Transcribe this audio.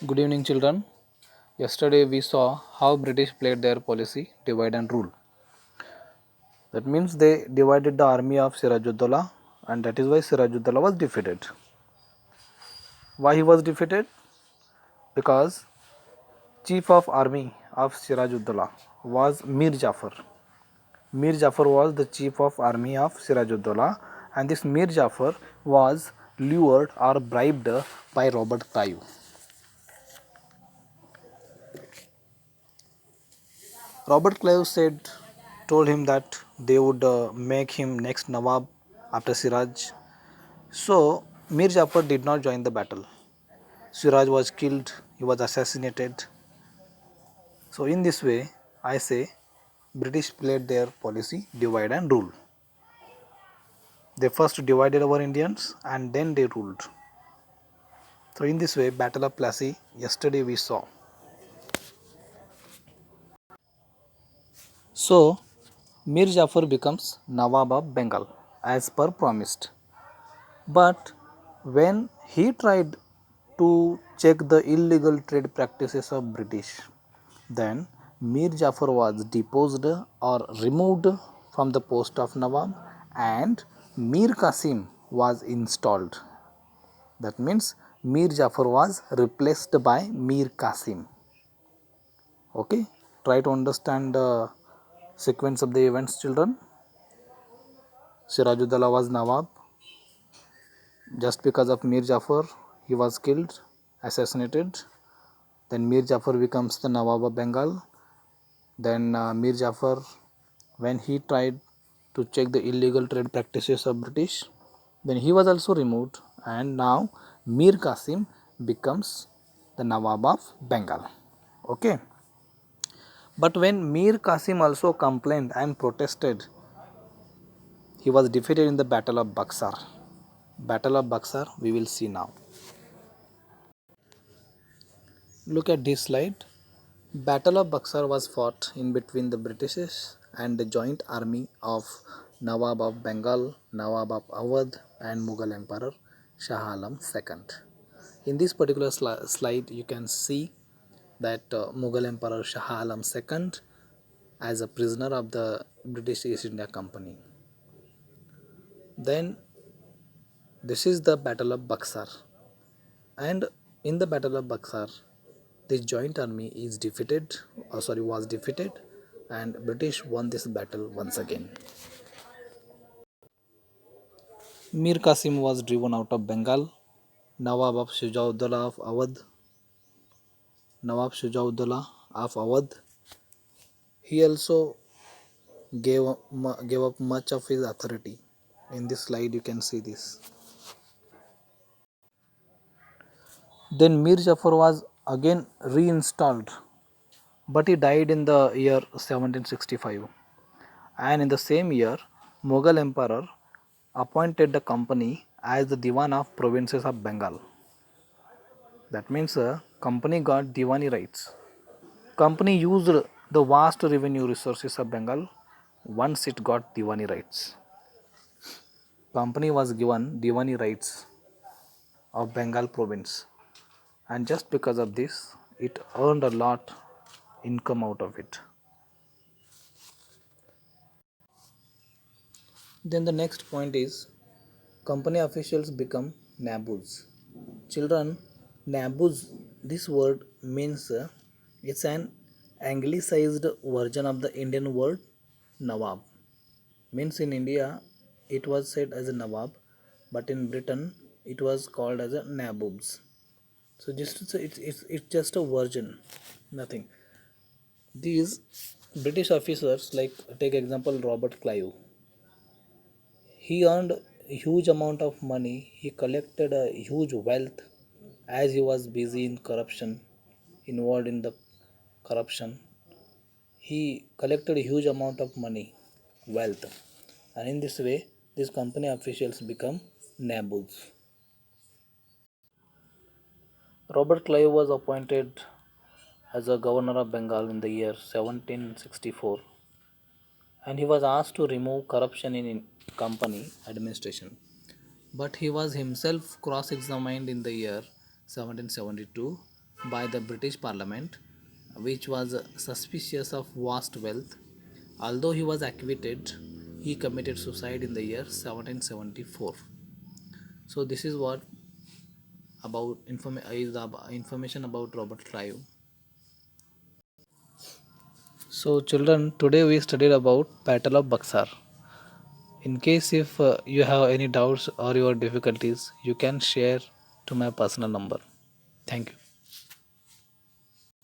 Good evening, children. Yesterday we saw how British played their policy divide and rule. That means they divided the army of Sirajuddaulah, and that is why Sirajuddaulah was defeated. Why he was defeated? Because chief of army of Sirajuddaulah was Mir Jafar. Mir Jafar was the chief of army of Sirajuddaulah, and this Mir Jafar was lured or bribed by Robert Clive. Robert Clive told him that they would make him next Nawab after Siraj. So Mir Jafar did not join the battle. Siraj was killed, he was assassinated. So in this way, I say British played their policy divide and rule. They first divided our Indians and then they ruled. So in this way, Battle of Plassey yesterday we saw. So Mir Jafar becomes Nawab of Bengal as per promised. But when he tried to check the illegal trade practices of British, then Mir Jafar was deposed or removed from the post of Nawab and Mir Qasim was installed. That means Mir Jafar was replaced by Mir Qasim. Okay, try to understand the sequence of the events, children. Sirajuddaulah was Nawab. Just because of Mir Jafar, he was killed, assassinated. Then Mir Jafar becomes the Nawab of Bengal. Then Mir Jafar, when he tried to check the illegal trade practices of British, then he was also removed, and now Mir Qasim becomes the Nawab of Bengal. Okay. But when Mir Qasim also complained and protested, he was defeated in the Battle of Buxar. Battle of Buxar we will see now. Look at this slide. Battle of Buxar was fought in between the British and the joint army of Nawab of Bengal, Nawab of Awadh and Mughal Emperor Shah Alam II. In this particular slide you can see that Mughal Emperor Shah Alam II as a prisoner of the British East India Company. Then this is the Battle of Buxar, and in the Battle of Buxar this joint army was defeated, and British won this battle once again. Mir Qasim was driven out of Bengal. Nawab of Shujauddaulah of Awadh. Nawab Shujauddaulah of Awadh. He also gave up much of his authority. In this slide you can see this. Then Mir Jafar was again reinstalled, but he died in the year 1765. And in the same year, Mughal Emperor appointed the company as the Diwan of provinces of Bengal. That means company got Diwani rights. Company used the vast revenue resources of Bengal once it got Diwani rights. Company was given Diwani rights of Bengal province, and just because of this it earned a lot income out of it. Then the next point is company officials become nabus. Children, nabus, this word means it's an anglicized version of the Indian word Nawab. Means in India it was said as a Nawab, but in Britain it was called as a Nabobs. So it's just a version, nothing. These British officers, like take example Robert Clive, he earned a huge amount of money. He collected a huge wealth as he was busy in corruption, involved in the corruption. He collected a huge amount of money, wealth, and in this way, these company officials become nabus. Robert Clive was appointed as a governor of Bengal in the year 1764, and he was asked to remove corruption in company administration. But he was himself cross examined in the year 1772, by the British Parliament, which was suspicious of vast wealth. Although he was acquitted, he committed suicide in the year 1774. So this is what about is the information about Robert Clive. So children, today we studied about Battle of Buxar. In case if you have any doubts or your difficulties, you can share to my personal number. Thank you.